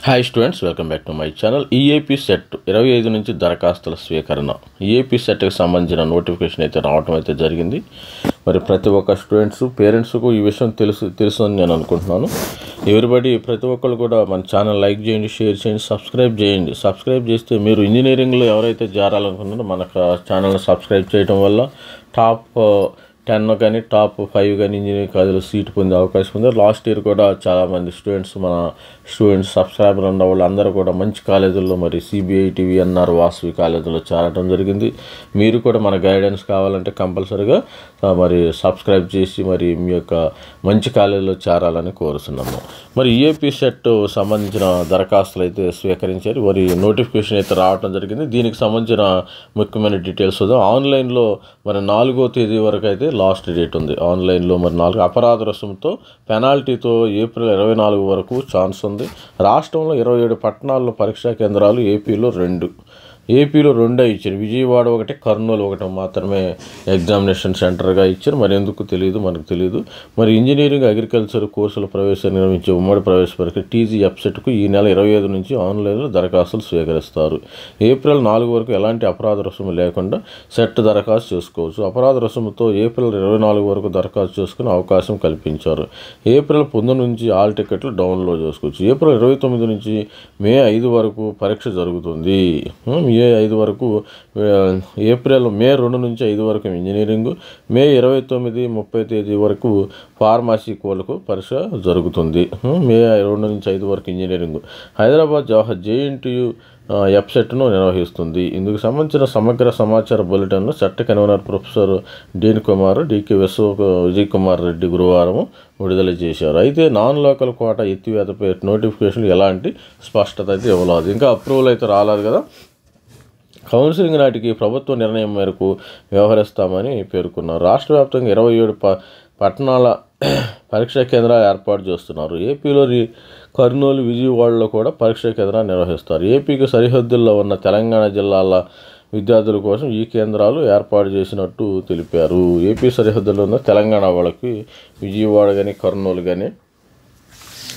Hi students, welcome back to my channel. EAP set 25 నుంచి దరఖాస్తుల స్వీకరణ. ఈఏపీ సెట్కి సంబంధించిన నోటిఫికేషన్ అయితే రావడం అయితే జరిగింది. మరి ప్రతి ఒక్క స్టూడెంట్స్ పేరెంట్స్కు ఈ విషయం తెలుసు అని నేను అనుకుంటున్నాను. ప్రతి ఒక్కరు కూడా మన ఛానల్ లైక్ చేయండి, షేర్ చేయండి, సబ్స్క్రైబ్ చేయండి. సబ్స్క్రైబ్ చేస్తే మీరు ఇంజనీరింగ్లో ఎవరైతే చేరాలనుకుంటున్నారో మన ఛానల్ని సబ్స్క్రైబ్ చేయడం వల్ల టాప్ 10 కానీ టాప్ 5 కానీ ఇంజనీరింగ్ కాలేజీలో సీట్ పొందే అవకాశం ఉంది. లాస్ట్ ఇయర్ కూడా చాలామంది స్టూడెంట్స్ సబ్స్క్రైబర్ ఉన్న వాళ్ళు అందరూ కూడా మంచి కాలేజీల్లో మరి సిబిఐటి, విఎన్ఆర్, వాసవి కాలేజీలో చేరడం జరిగింది. మీరు కూడా మన గైడెన్స్ కావాలంటే కంపల్సరీగా మరి సబ్స్క్రైబ్ చేసి మరి మీ యొక్క మంచి కాలేజీలో చేరాలని కోరుతున్నాము. మరి ఈఏపీ సెట్ సంబంధించిన దరఖాస్తులు అయితే స్వీకరించారు. మరి నోటిఫికేషన్ అయితే రావడం జరిగింది. దీనికి సంబంధించిన ముఖ్యమైన డీటెయిల్స్ ఆన్లైన్లో మరి 4వ తేదీ వరకు అయితే లాస్ట్ డేట్ ఉంది. ఆన్లైన్లో మరి 4 అపరాధ రుసుముతో పెనాల్టీతో ఏప్రిల్ 24 వరకు ఛాన్స్ ఉంది. రాష్ట్రంలో 27 పట్టణాల్లో పరీక్షా కేంద్రాలు, ఏపీలో 2 ఇచ్చారు. విజయవాడ 1, కర్నూలు 1 మాత్రమే ఎగ్జామినేషన్ సెంటర్గా ఇచ్చారు. మరి ఎందుకు మనకు తెలియదు. మరి ఇంజనీరింగ్, అగ్రికల్చర్ కోర్సుల ప్రవేశాన్ని నిర్వహించే ఉమ్మడి ప్రవేశ పరీక్ష టీజీ వెబ్సైట్కు ఈ నెల 25 నుంచి ఆన్లైన్లో దరఖాస్తులు స్వీకరిస్తారు. ఏప్రిల్ 4 వరకు ఎలాంటి అపరాధ రుసుము లేకుండా సెట్ దరఖాస్తు చేసుకోవచ్చు. అపరాధ రుసుముతో ఏప్రిల్ 24 వరకు దరఖాస్తు చేసుకునే అవకాశం కల్పించారు. ఏప్రిల్ 19 నుంచి ఆల్ టికెట్లు డౌన్లోడ్ చేసుకోవచ్చు. ఏప్రిల్ 29 నుంచి మే 5 వరకు పరీక్ష జరుగుతుంది. మే 5 వరకు మే 2 నుంచి 5 వరకు ఇంజనీరింగ్, మే 29, 30 తేదీ వరకు ఫార్మసీ కోర్సులకు పరీక్ష జరుగుతుంది. మే 2 నుంచి 5 వరకు ఇంజనీరింగ్. హైదరాబాద్ జవహర్ జేఎన్టీయూ వెబ్సైట్ను నిర్వహిస్తుంది. ఇందుకు సంబంధించిన సమగ్ర సమాచార బులెటిన్ను చట్ట convenor professor dean Kumar, D K Vijay Kumar Reddy గురువారం విడుదల చేశారు. అయితే నాన్ లోకల్ కోటా ఎత్తివేతపై నోటిఫికేషన్ ఎలాంటి స్పష్టత అయితే ఇవ్వలేదు. ఇంకా అప్రూవల్ అయితే రాలేదు కదా. కౌన్సిలింగ్ నాటికి ప్రభుత్వ నిర్ణయం మేరకు వ్యవహరిస్తామని పేర్కొన్నారు. రాష్ట్ర వ్యాప్తంగా 27 పట్టణాల పరీక్షా కేంద్రాలు ఏర్పాటు చేస్తున్నారు. ఏపీలో కర్నూలు, విజయవాడలో కూడా పరీక్షా కేంద్రాలు నిర్వహిస్తారు. ఏపీకి సరిహద్దుల్లో ఉన్న తెలంగాణ జిల్లాల విద్యార్థుల కోసం ఈ కేంద్రాలు ఏర్పాటు చేసినట్టు తెలిపారు. ఏపీ సరిహద్దుల్లో ఉన్న తెలంగాణ వాళ్ళకి విజయవాడ కానీ కర్నూలు కానీ.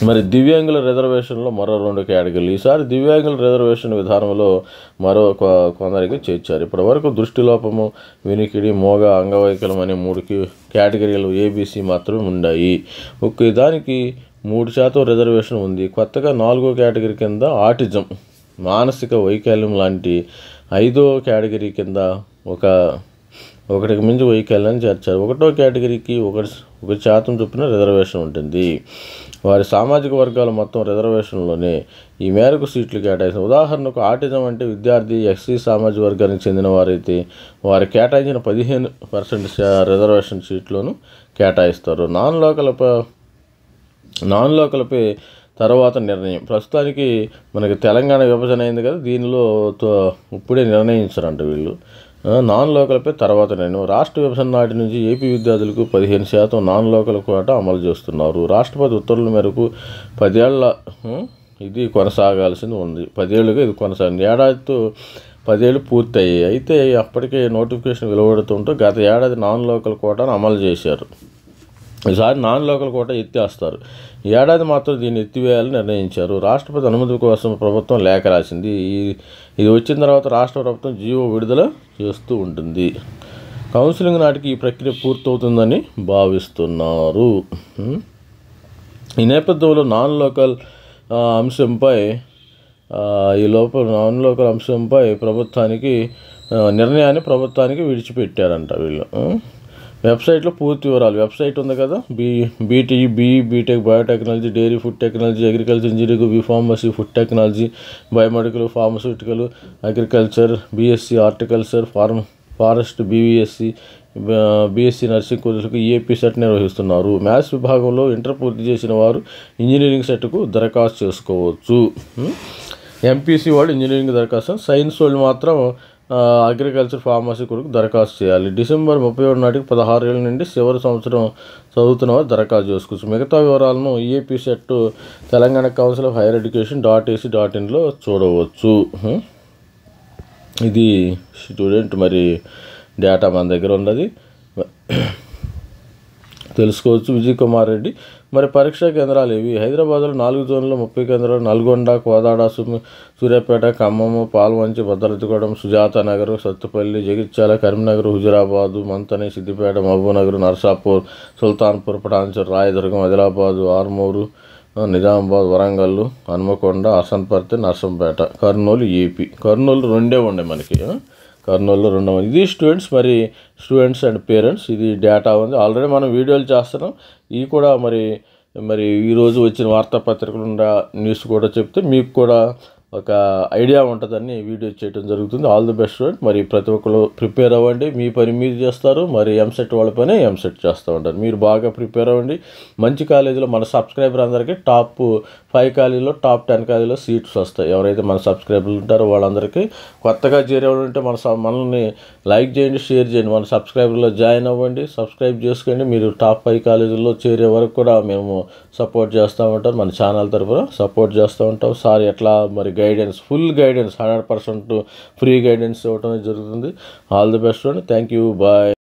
మరి దివ్యాంగుల రిజర్వేషన్లో మరో 2 కేటగిరీలు. ఈసారి దివ్యాంగుల రిజర్వేషన్ విధానంలో మరో కొందరికి చేర్చారు. ఇప్పటి వరకు దృష్టిలోపము, వినికిడి, మోగ, అంగవైకల్యం అనే 3 కేటగిరీలు ఏబీసీ మాత్రమే ఉన్నాయి. ఒక్క దానికి 3% రిజర్వేషన్ ఉంది. కొత్తగా 4వ కేటగిరీ కింద ఆటిజం, మానసిక వైకల్యం లాంటి 5వ కేటగిరీ కింద ఒకటికి మించి వైకల్యాన్ని చేర్చారు. 1వ కేటగిరీకి 1% చొప్పున రిజర్వేషన్ ఉంటుంది. వారి సామాజిక వర్గాల మొత్తం రిజర్వేషన్లోనే ఈ మేరకు సీట్లు కేటాయిస్తారు. ఉదాహరణకు ఆటిజం అంటే విద్యార్థి ఎస్సీ సామాజిక వర్గానికి చెందిన వారైతే వారు కేటాయించిన 15% రిజర్వేషన్ సీట్లను కేటాయిస్తారు. నాన్ లోకల్పై తర్వాత నిర్ణయం. ప్రస్తుతానికి మనకి తెలంగాణ విభజన అయింది కదా, దీనిలో ఇప్పుడే నిర్ణయించారంట వీళ్ళు. నాన్ లోకల్పై తర్వాత నిర్ణయం. రాష్ట్ర విభజన నాటి నుంచి ఏపీ విద్యార్థులకు 15% నాన్ లోకల్ కోటా అమలు చేస్తున్నారు. రాష్ట్రపతి ఉత్తర్వుల మేరకు 10 ఏళ్ల ఇది కొనసాగాల్సింది ఉంది. 10 ఏళ్ళుగా ఇది కొనసాగింది. ఏడాదితో 10 ఏళ్ళు పూర్తయ్యాయి. అయితే అప్పటికే నోటిఫికేషన్ వెలువడుతుంటూ గత ఏడాది నాన్ లోకల్ కోటాను అమలు చేశారు. ఈసారి నాన్ లోకల్ కోటా ఎత్తేస్తారు. ఈ ఏడాది మాత్రం దీన్ని ఎత్తివేయాలని నిర్ణయించారు. రాష్ట్రపతి అనుమతి కోసం ప్రభుత్వం లేఖ రాసింది. ఇది వచ్చిన తర్వాత రాష్ట్ర ప్రభుత్వం జీవో విడుదల చేస్తూ ఉంటుంది. కౌన్సిలింగ్ నాటికి ఈ ప్రక్రియ పూర్తవుతుందని భావిస్తున్నారు. ఈ నేపథ్యంలో నాన్ లోకల్ అంశంపై నిర్ణయాన్ని ప్రభుత్వానికి విడిచిపెట్టారంట వీళ్ళు. వెబ్సైట్లో పూర్తి వివరాలు. వెబ్సైట్ ఉంది కదా, BTE, BTech, biotechnology, dairy food technology, agriculture engineering, B Pharmacy, food technology, biomedical, pharmaceutical, agriculture, BSc horticulture, forest, BSc nursing కోర్సులకు ఈఏపీ సెట్ నిర్వహిస్తున్నారు. మ్యాథ్స్ విభాగంలో ఇంటర్ పూర్తి చేసిన వారు ఇంజనీరింగ్ సెట్కు దరఖాస్తు చేసుకోవచ్చు. ఎంపీసీ వాళ్ళు ఇంజనీరింగ్ దరఖాస్తు, సైన్స్ వాళ్ళు మాత్రం అగ్రికల్చర్, ఫార్మసీ కొరకు దరఖాస్తు చేయాలి. డిసెంబర్ 31 నాటికి 16 ఏళ్ళ నుండి చివరి సంవత్సరం చదువుతున్న వారు దరఖాస్తు చేసుకోవచ్చు. మిగతా వివరాలను EAPCET Telangana council of higher education .ac.inలో చూడవచ్చు. ఇది స్టూడెంట్ మరి డేటా మన దగ్గర ఉన్నది. తెలుసుకోవచ్చు. విజయ్ కుమార్ రెడ్డి. మరి పరీక్షా కేంద్రాలు ఇవి: హైదరాబాద్లో 4 జోన్లు 30 కేంద్రాలు, నల్గొండ, కోదాడ, సూర్యాపేట, ఖమ్మం, పాల్వంచి, భద్రాద్రిగూడెం, సుజాత నగర్, సత్తుపల్లి, జగిత్యాల, కరీంనగర్, హుజురాబాదు, మంతని, సిద్దిపేట, మహబూబ్నగర్, నర్సాపూర్, సుల్తాన్పూర్, పటాన్చెరు, రాయదుర్గం, ఆదిలాబాదు, ఆర్మూరు, నిజామాబాద్, వరంగల్, హన్మకొండ, అసన్పర్తి, నర్సంపేట. కర్నూలు ఏపీ. కర్నూలు 2 ఉన్నాయి మనకి. కర్నూలులో 2 ఇది స్టూడెంట్స్ అండ్ పేరెంట్స్. ఇది డేటా ఉంది. ఆల్రెడీ మనం వీడియోలు చేస్తున్నాం. ఇవి కూడా మరి ఈరోజు వచ్చిన వార్తాపత్రికలు న్యూస్ కూడా చెప్తే మీకు కూడా ఒక ఐడియా ఉంటుందని వీడియో చేయడం జరుగుతుంది. All the best student. మరి ప్రతి ఒక్కరు ప్రిపేర్ అవ్వండి. మీ పని మీరు చేస్తారు, మరి ఎంసెట్ వాళ్ళ పని ఎంసెట్ చేస్తూ ఉంటారు. మీరు బాగా ప్రిపేర్ అవ్వండి. మంచి కాలేజీలో మన సబ్స్క్రైబర్ అందరికీ టాప్ 5 కాలేజీలో, టాప్ 10 కాలేజీలో సీట్స్ వస్తాయి. ఎవరైతే మన సబ్స్క్రైబర్లు ఉంటారో వాళ్ళందరికీ. కొత్తగా చేరేవాళ్ళు ఉంటే మనల్ని లైక్ చేయండి, షేర్ చేయండి. మన సబ్స్క్రైబర్లో జాయిన్ అవ్వండి, సబ్స్క్రైబ్ చేసుకోండి. మీరు టాప్ 5 కాలేజీల్లో చేరే వరకు కూడా మేము సపోర్ట్ చేస్తూ ఉంటాం. మన ఛానల్ తరఫున సపోర్ట్ చేస్తూ ఉంటాం. సార్ ఎట్లా మరి guidance, full guidance, 100% free guidance ఇవ్వడం జరుగుతుంది. ఆల్ ది బెస్ట్ అండి. Thank you. బాయ్.